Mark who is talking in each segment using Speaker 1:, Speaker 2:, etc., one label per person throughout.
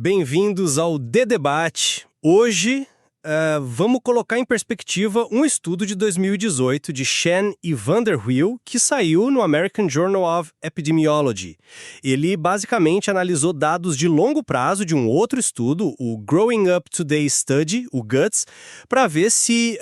Speaker 1: Bem-vindos ao The Debate. Hoje, vamos colocar em perspectiva um estudo de 2018 de Chen e Van der Wiel, que saiu no American Journal of Epidemiology. Ele basicamente analisou dados de longo prazo de um outro estudo, o Growing Up Today Study, o GUTS, para ver se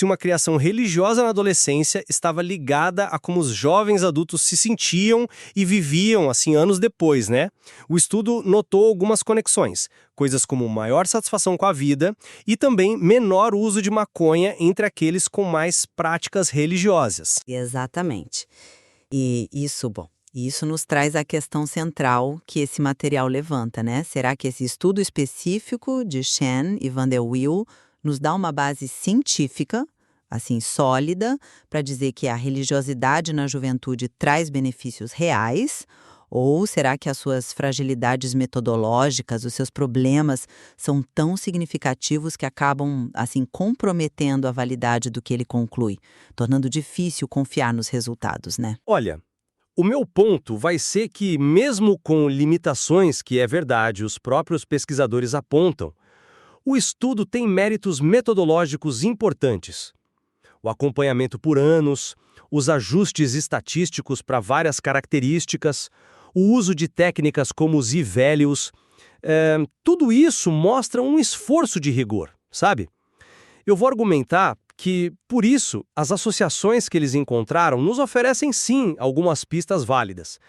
Speaker 1: uma criação religiosa na adolescência estava ligada a como os jovens adultos se sentiam e viviam, assim, anos depois, né? O estudo notou algumas conexões, coisas como maior satisfação com a vida e também menor uso de maconha entre aqueles com mais práticas religiosas.
Speaker 2: Exatamente. E isso nos traz a questão central que esse material levanta, né? Será que esse estudo específico de Chen e Van der Wiel nos dá uma base científica, assim, sólida, para dizer que a religiosidade na juventude traz benefícios reais? Ou será que as suas fragilidades metodológicas, os seus problemas, são tão significativos que acabam, assim, comprometendo a validade do que ele conclui, tornando difícil confiar nos resultados, né?
Speaker 1: Olha, o meu ponto vai ser que, mesmo com limitações que é verdade, os próprios pesquisadores apontam, o estudo tem méritos metodológicos importantes. O acompanhamento por anos, os ajustes estatísticos para várias características, o uso de técnicas como os e-values, tudo isso mostra um esforço de rigor, sabe? Eu vou argumentar que, por isso, as associações que eles encontraram nos oferecem sim algumas pistas válidas.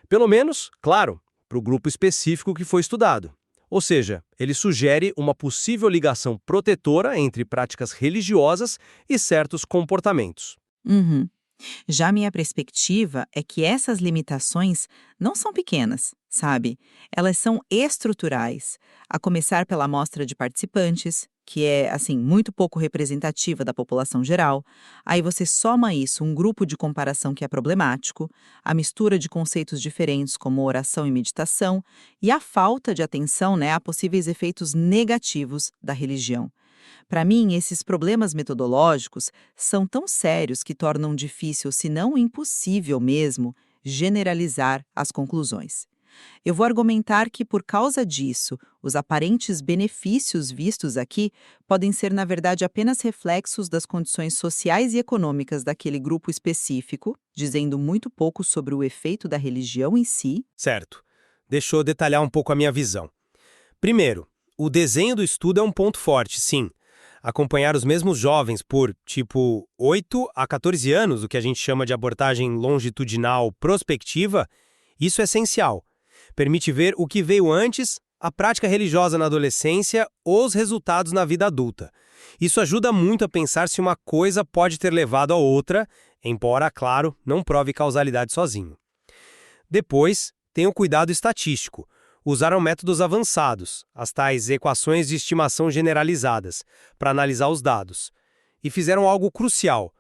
Speaker 1: Pelo menos, claro, para o grupo específico que foi estudado. Ou seja, ele sugere uma possível ligação protetora entre práticas religiosas e certos comportamentos.
Speaker 3: Uhum. Já minha perspectiva é que essas limitações não são pequenas, sabe? Elas são estruturais, a começar pela amostra de participantes, que é, assim, muito pouco representativa da população geral. Aí você soma isso, um grupo de comparação que é problemático, a mistura de conceitos diferentes como oração e meditação, e a falta de atenção, né, a possíveis efeitos negativos da religião. Para mim, esses problemas metodológicos são tão sérios que tornam difícil, se não impossível mesmo, generalizar as conclusões. Eu vou argumentar que, por causa disso, os aparentes benefícios vistos aqui podem ser, na verdade, apenas reflexos das condições sociais e econômicas daquele grupo específico, dizendo muito pouco sobre o efeito da religião em si.
Speaker 1: Certo. Deixa eu detalhar um pouco a minha visão. Primeiro, o desenho do estudo é um ponto forte, sim. Acompanhar os mesmos jovens por, 8 a 14 anos, o que a gente chama de abordagem longitudinal prospectiva, isso é essencial. Permite ver o que veio antes, a prática religiosa na adolescência ou os resultados na vida adulta. Isso ajuda muito a pensar se uma coisa pode ter levado a outra, embora, claro, não prove causalidade sozinho. Depois, tem o cuidado estatístico. Usaram métodos avançados, as tais equações de estimação generalizadas, para analisar os dados. E fizeram algo crucial.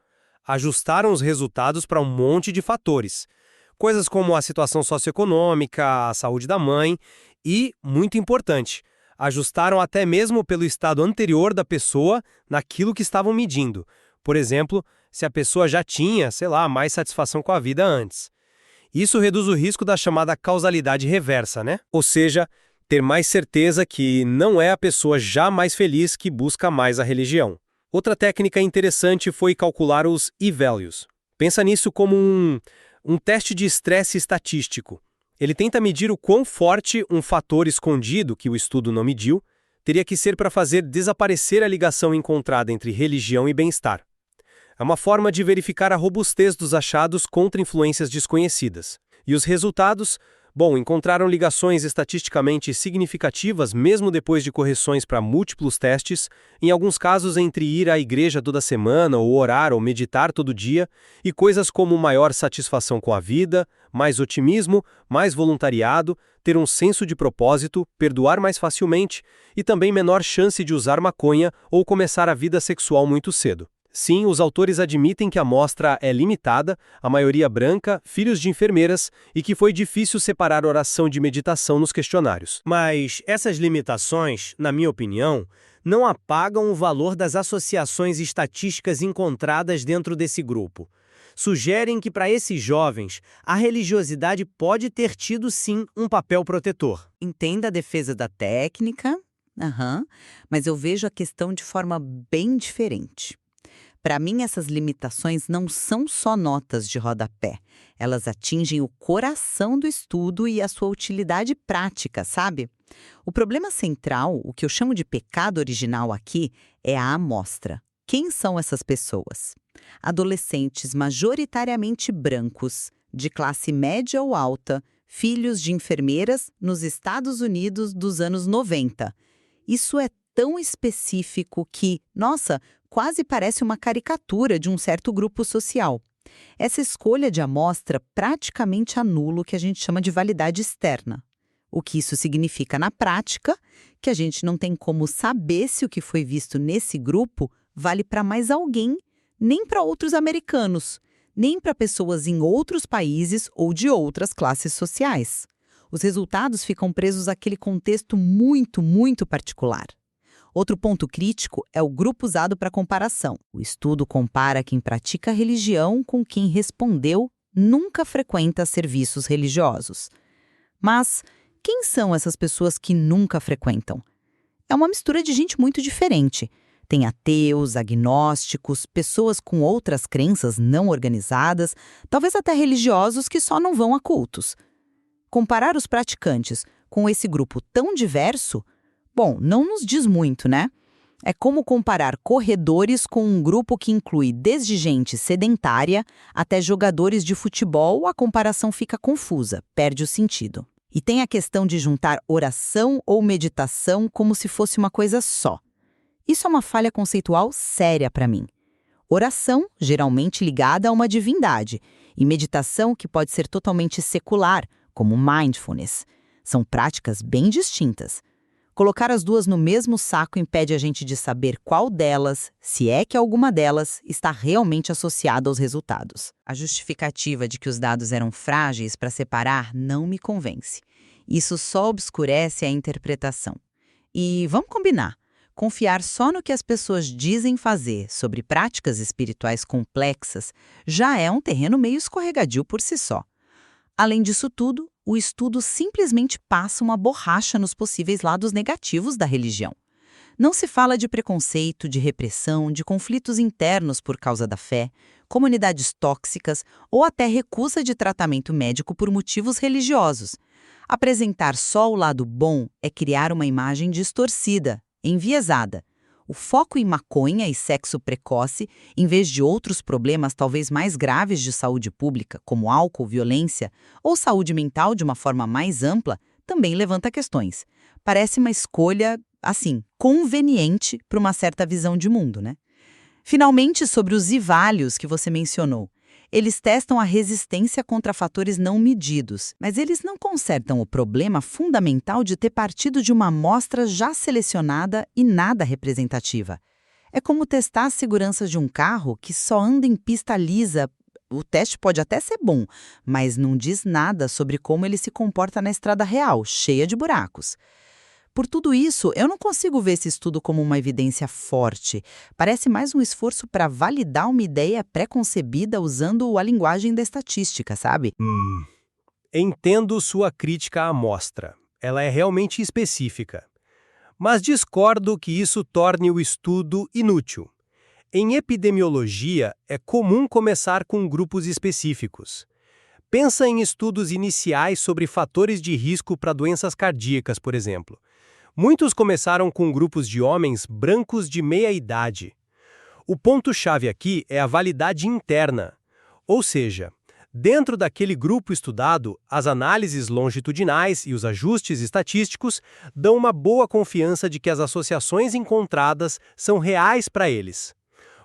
Speaker 1: Ajustaram os resultados para um monte de fatores. Coisas como a situação socioeconômica, a saúde da mãe e, muito importante, ajustaram até mesmo pelo estado anterior da pessoa naquilo que estavam medindo. Por exemplo, se a pessoa já tinha, mais satisfação com a vida antes. Isso reduz o risco da chamada causalidade reversa, né? Ou seja, ter mais certeza que não é a pessoa já mais feliz que busca mais a religião. Outra técnica interessante foi calcular os e-values. Pensa nisso como um teste de estresse estatístico. Ele tenta medir o quão forte um fator escondido, que o estudo não mediu, teria que ser para fazer desaparecer a ligação encontrada entre religião e bem-estar. É uma forma de verificar a robustez dos achados contra influências desconhecidas. E os resultados? Encontraram ligações estatisticamente significativas mesmo depois de correções para múltiplos testes, em alguns casos entre ir à igreja toda semana, ou orar ou meditar todo dia, e coisas como maior satisfação com a vida, mais otimismo, mais voluntariado, ter um senso de propósito, perdoar mais facilmente e também menor chance de usar maconha ou começar a vida sexual muito cedo. Sim, os autores admitem que a amostra é limitada, a maioria branca, filhos de enfermeiras, e que foi difícil separar oração de meditação nos questionários. Mas essas limitações, na minha opinião, não apagam o valor das associações estatísticas encontradas dentro desse grupo. sugerem que para esses jovens, a religiosidade pode ter tido sim um papel protetor.
Speaker 2: Entenda a defesa da técnica, mas eu vejo a questão de forma bem diferente. Para mim, essas limitações não são só notas de rodapé. Elas atingem o coração do estudo e a sua utilidade prática, sabe? O problema central, o que eu chamo de pecado original aqui, é a amostra. Quem são essas pessoas? Adolescentes majoritariamente brancos, de classe média ou alta, filhos de enfermeiras nos Estados Unidos dos anos 90. Isso é tão específico que, nossa, quase parece uma caricatura de um certo grupo social. Essa escolha de amostra praticamente anula o que a gente chama de validade externa. O que isso significa na prática? Que a gente não tem como saber se o que foi visto nesse grupo vale para mais alguém, nem para outros americanos, nem para pessoas em outros países ou de outras classes sociais. Os resultados ficam presos àquele contexto muito, muito particular. Outro ponto crítico é o grupo usado para comparação. O estudo compara quem pratica religião com quem respondeu nunca frequenta serviços religiosos. Mas quem são essas pessoas que nunca frequentam? É uma mistura de gente muito diferente. Tem ateus, agnósticos, pessoas com outras crenças não organizadas, talvez até religiosos que só não vão a cultos. Comparar os praticantes com esse grupo tão diverso, bom, não nos diz muito, né? É como comparar corredores com um grupo que inclui desde gente sedentária até jogadores de futebol, a comparação fica confusa, perde o sentido. E tem a questão de juntar oração ou meditação como se fosse uma coisa só. Isso é uma falha conceitual séria para mim. Oração, geralmente ligada a uma divindade, e meditação que pode ser totalmente secular, como mindfulness. São práticas bem distintas. Colocar as duas no mesmo saco impede a gente de saber qual delas, se é que alguma delas, está realmente associada aos resultados. A justificativa de que os dados eram frágeis para separar não me convence. Isso só obscurece a interpretação. E vamos combinar. Confiar só no que as pessoas dizem fazer sobre práticas espirituais complexas já é um terreno meio escorregadio por si só. Além disso tudo, o estudo simplesmente passa uma borracha nos possíveis lados negativos da religião. Não se fala de preconceito, de repressão, de conflitos internos por causa da fé, comunidades tóxicas ou até recusa de tratamento médico por motivos religiosos. Apresentar só o lado bom é criar uma imagem distorcida, enviesada. O foco em maconha e sexo precoce, em vez de outros problemas talvez mais graves de saúde pública, como álcool, violência, ou saúde mental de uma forma mais ampla, também levanta questões. Parece uma escolha, assim, conveniente para uma certa visão de mundo, né? Finalmente, sobre os ivalhos que você mencionou. Eles testam a resistência contra fatores não medidos, mas eles não consertam o problema fundamental de ter partido de uma amostra já selecionada e nada representativa. É como testar as seguranças de um carro que só anda em pista lisa. O teste pode até ser bom, mas não diz nada sobre como ele se comporta na estrada real, cheia de buracos. Por tudo isso, eu não consigo ver esse estudo como uma evidência forte. Parece mais um esforço para validar uma ideia pré-concebida usando a linguagem da estatística, sabe?
Speaker 1: Entendo sua crítica à amostra. Ela é realmente específica. Mas discordo que isso torne o estudo inútil. Em epidemiologia, é comum começar com grupos específicos. Pensa em estudos iniciais sobre fatores de risco para doenças cardíacas, por exemplo. Muitos começaram com grupos de homens brancos de meia-idade. O ponto-chave aqui é a validade interna. Ou seja, dentro daquele grupo estudado, as análises longitudinais e os ajustes estatísticos dão uma boa confiança de que as associações encontradas são reais para eles.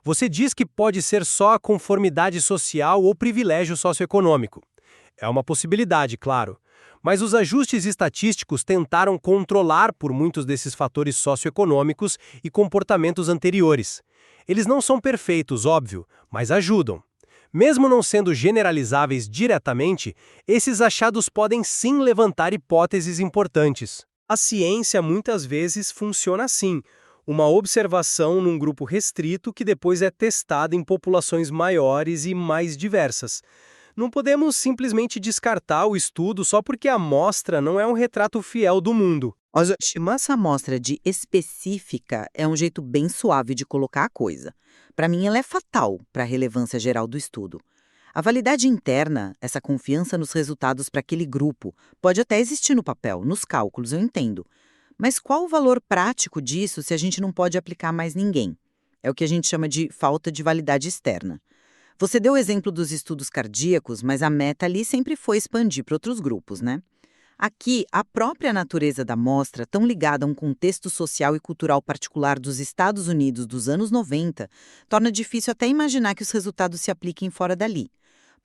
Speaker 1: Você diz que pode ser só a conformidade social ou privilégio socioeconômico. É uma possibilidade, claro. Mas os ajustes estatísticos tentaram controlar por muitos desses fatores socioeconômicos e comportamentos anteriores. Eles não são perfeitos, óbvio, mas ajudam. Mesmo não sendo generalizáveis diretamente, esses achados podem sim levantar hipóteses importantes. A ciência muitas vezes funciona assim. uma observação num grupo restrito que depois é testada em populações maiores e mais diversas. Não podemos simplesmente descartar o estudo só porque a amostra não é um retrato fiel do mundo.
Speaker 2: Chamar essa amostra de específica é um jeito bem suave de colocar a coisa. Para mim, ela é fatal para a relevância geral do estudo. A validade interna, essa confiança nos resultados para aquele grupo, pode até existir no papel, nos cálculos, eu entendo. Mas qual o valor prático disso se a gente não pode aplicar mais ninguém? É o que a gente chama de falta de validade externa. Você deu o exemplo dos estudos cardíacos, mas a meta ali sempre foi expandir para outros grupos, né? Aqui, a própria natureza da amostra, tão ligada a um contexto social e cultural particular dos Estados Unidos dos anos 90, torna difícil até imaginar que os resultados se apliquem fora dali.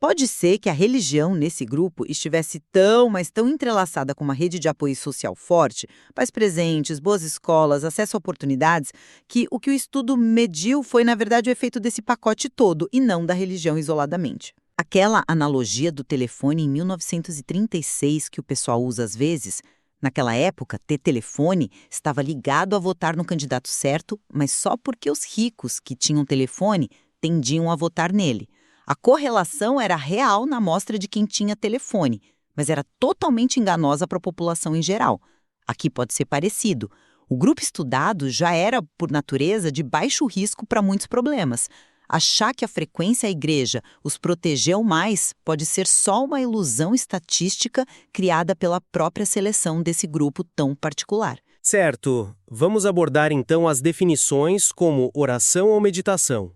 Speaker 2: Pode ser que a religião nesse grupo estivesse tão, mas tão entrelaçada com uma rede de apoio social forte, pais presentes, boas escolas, acesso a oportunidades, que o estudo mediu foi, na verdade, o efeito desse pacote todo e não da religião isoladamente. Aquela analogia do telefone em 1936 que o pessoal usa às vezes, naquela época, ter telefone estava ligado a votar no candidato certo, mas só porque os ricos que tinham telefone tendiam a votar nele. A correlação era real na amostra de quem tinha telefone, mas era totalmente enganosa para a população em geral. Aqui pode ser parecido. O grupo estudado já era, por natureza, de baixo risco para muitos problemas. Achar que a frequência à igreja os protegeu mais pode ser só uma ilusão estatística criada pela própria seleção desse grupo tão particular.
Speaker 1: Certo. Vamos abordar então as definições como oração ou meditação.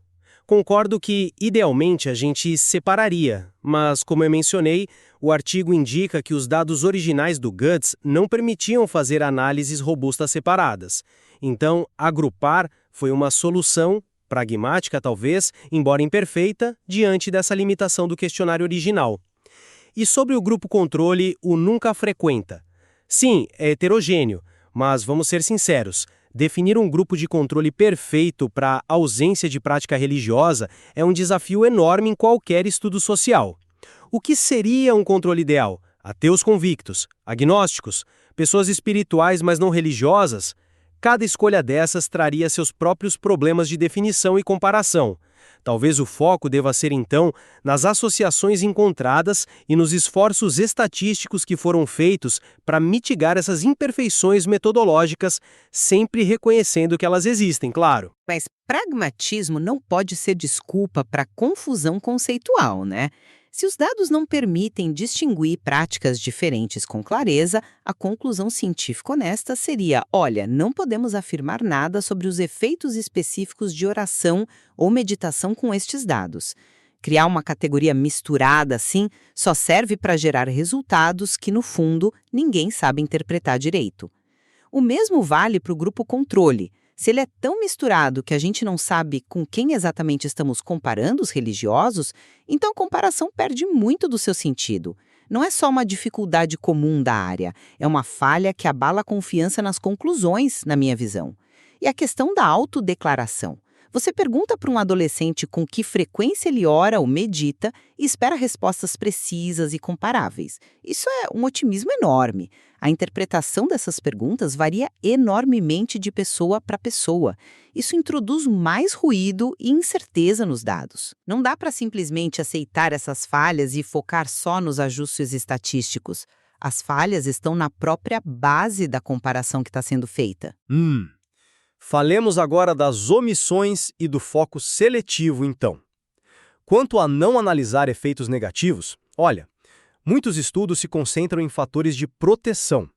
Speaker 1: Concordo que, idealmente, a gente separaria, mas, como eu mencionei, o artigo indica que os dados originais do GUTS não permitiam fazer análises robustas separadas. Então, agrupar foi uma solução, pragmática talvez, embora imperfeita, diante dessa limitação do questionário original. E sobre o grupo controle, o nunca frequenta. Sim, é heterogêneo, mas vamos ser sinceros. Definir um grupo de controle perfeito para ausência de prática religiosa é um desafio enorme em qualquer estudo social. O que seria um controle ideal? Ateus convictos, agnósticos, pessoas espirituais mas não religiosas? Cada escolha dessas traria seus próprios problemas de definição e comparação. Talvez o foco deva ser, então, nas associações encontradas e nos esforços estatísticos que foram feitos para mitigar essas imperfeições metodológicas, sempre reconhecendo que elas existem, claro.
Speaker 3: Mas pragmatismo não pode ser desculpa para confusão conceitual, né? Se os dados não permitem distinguir práticas diferentes com clareza, a conclusão científica honesta seria: olha, não podemos afirmar nada sobre os efeitos específicos de oração ou meditação com estes dados. Criar uma categoria misturada assim só serve para gerar resultados que, no fundo, ninguém sabe interpretar direito. O mesmo vale para o grupo controle. Se ele é tão misturado que a gente não sabe com quem exatamente estamos comparando os religiosos, então a comparação perde muito do seu sentido. Não é só uma dificuldade comum da área, é uma falha que abala a confiança nas conclusões, na minha visão. E a questão da autodeclaração. Você pergunta para um adolescente com que frequência ele ora ou medita e espera respostas precisas e comparáveis. Isso é um otimismo enorme. A interpretação dessas perguntas varia enormemente de pessoa para pessoa. Isso introduz mais ruído e incerteza nos dados. Não dá para simplesmente aceitar essas falhas e focar só nos ajustes estatísticos. As falhas estão na própria base da comparação que está sendo feita.
Speaker 1: Falemos agora das omissões e do foco seletivo, então. Quanto a não analisar efeitos negativos, olha, muitos estudos se concentram em fatores de proteção.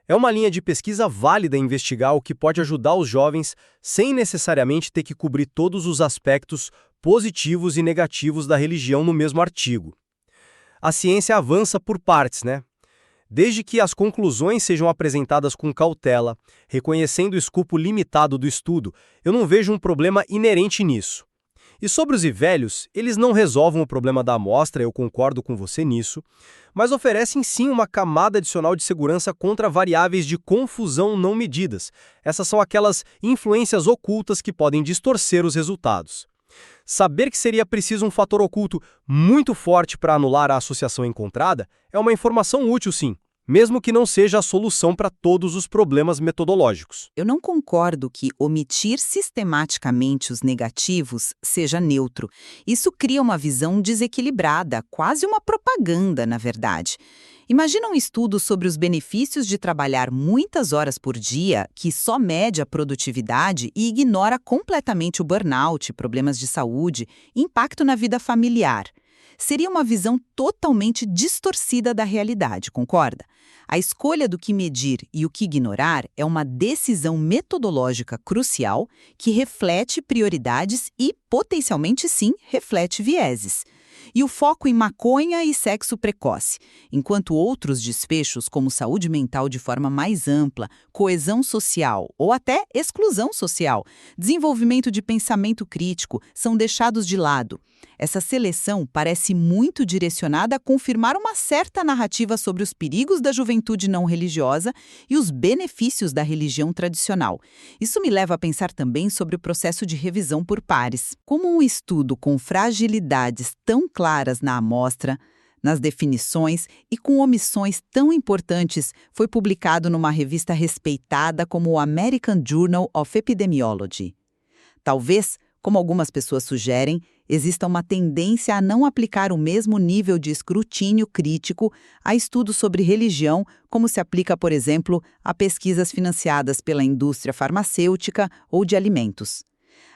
Speaker 1: É uma linha de pesquisa válida investigar o que pode ajudar os jovens sem necessariamente ter que cobrir todos os aspectos positivos e negativos da religião no mesmo artigo. A ciência avança por partes, né? Desde que as conclusões sejam apresentadas com cautela, reconhecendo o escopo limitado do estudo, eu não vejo um problema inerente nisso. E sobre os velhos, eles não resolvem o problema da amostra, eu concordo com você nisso, mas oferecem sim uma camada adicional de segurança contra variáveis de confusão não medidas. Essas são aquelas influências ocultas que podem distorcer os resultados. Saber que seria preciso um fator oculto muito forte para anular a associação encontrada é uma informação útil, sim,
Speaker 4: mesmo que não seja a solução para todos os problemas metodológicos.
Speaker 3: Eu não concordo que omitir sistematicamente os negativos seja neutro. Isso cria uma visão desequilibrada, quase uma propaganda, na verdade. Imagina um estudo sobre os benefícios de trabalhar muitas horas por dia, que só mede a produtividade e ignora completamente o burnout, problemas de saúde, impacto na vida familiar. Seria uma visão totalmente distorcida da realidade, concorda? A escolha do que medir e o que ignorar é uma decisão metodológica crucial que reflete prioridades e, potencialmente sim, reflete vieses. E o foco em maconha e sexo precoce, enquanto outros desfechos, como saúde mental de forma mais ampla, coesão social ou até exclusão social, desenvolvimento de pensamento crítico, são deixados de lado. Essa seleção parece muito direcionada a confirmar uma certa narrativa sobre os perigos da juventude não religiosa e os benefícios da religião tradicional. Isso me leva a pensar também sobre o processo de revisão por pares. Como um estudo com fragilidades tão claras na amostra, nas definições e com omissões tão importantes, foi publicado numa revista respeitada como o American Journal of Epidemiology. Talvez, como algumas pessoas sugerem, exista uma tendência a não aplicar o mesmo nível de escrutínio crítico a estudos sobre religião, como se aplica, por exemplo, a pesquisas financiadas pela indústria farmacêutica ou de alimentos.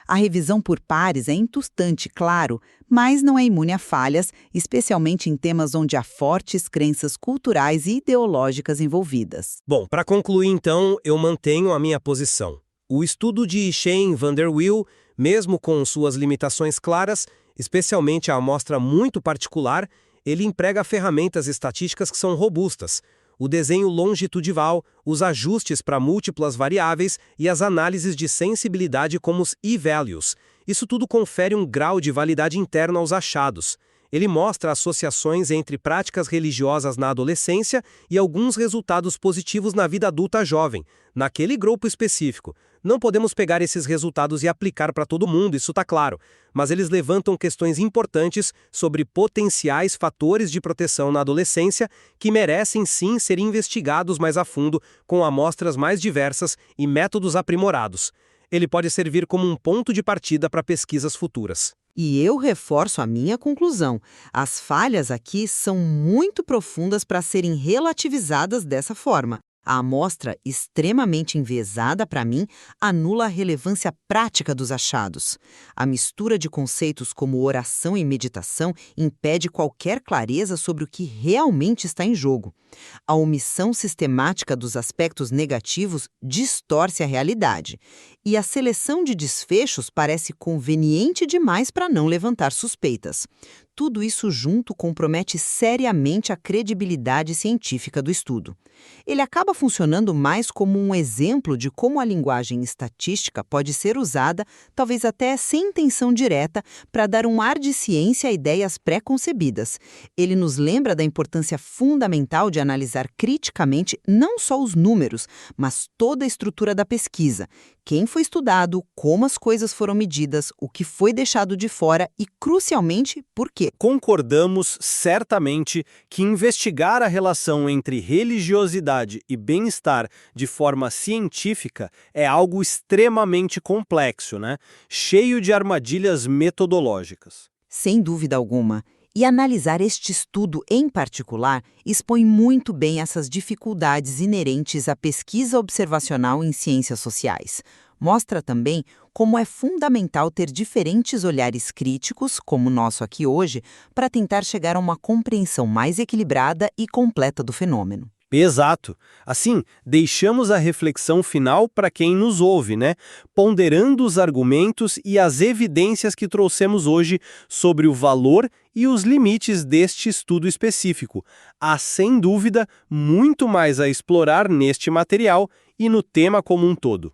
Speaker 3: A revisão por pares é importante, claro, mas não é imune a falhas, especialmente em temas onde há fortes crenças culturais e ideológicas envolvidas.
Speaker 1: Bom, para concluir então, eu mantenho a minha posição. O estudo de Shane van der Wiel, mesmo com suas limitações claras, especialmente a amostra muito particular, ele emprega ferramentas estatísticas que são robustas. O desenho longitudinal, os ajustes para múltiplas variáveis e as análises de sensibilidade como os e-values. Isso tudo confere um grau de validade interna aos achados. Ele mostra associações entre práticas religiosas na adolescência e alguns resultados positivos na vida adulta jovem, naquele grupo específico. Não podemos pegar esses resultados e aplicar para todo mundo, isso está claro, mas eles levantam questões importantes sobre potenciais fatores de proteção na adolescência que merecem sim ser investigados mais a fundo com amostras mais diversas e métodos aprimorados. Ele pode servir como um ponto de partida para pesquisas futuras.
Speaker 2: E eu reforço a minha conclusão. As falhas aqui são muito profundas para serem relativizadas dessa forma. A amostra, extremamente enviesada para mim, anula a relevância prática dos achados. A mistura de conceitos como oração e meditação impede qualquer clareza sobre o que realmente está em jogo. A omissão sistemática dos aspectos negativos distorce a realidade. E a seleção de desfechos parece conveniente demais para não levantar suspeitas. Tudo isso junto compromete seriamente a credibilidade científica do estudo. Ele acaba funcionando mais como um exemplo de como a linguagem estatística pode ser usada, talvez até sem intenção direta, para dar um ar de ciência a ideias pré-concebidas. Ele nos lembra da importância fundamental de analisar criticamente não só os números, mas toda a estrutura da pesquisa. Quem foi estudado, como as coisas foram medidas, o que foi deixado de fora e, crucialmente, por quê.
Speaker 4: Concordamos certamente que investigar a relação entre religiosidade e bem-estar de forma científica é algo extremamente complexo, né? Cheio de armadilhas metodológicas.
Speaker 2: Sem dúvida alguma. E analisar este estudo em particular expõe muito bem essas dificuldades inerentes à pesquisa observacional em ciências sociais. Mostra também como é fundamental ter diferentes olhares críticos, como o nosso aqui hoje, para tentar chegar a uma compreensão mais equilibrada e completa do fenômeno.
Speaker 4: Exato. Assim, deixamos a reflexão final para quem nos ouve, né? Ponderando os argumentos e as evidências que trouxemos hoje sobre o valor e os limites deste estudo específico. Há, sem dúvida, muito mais a explorar neste material e no tema como um todo.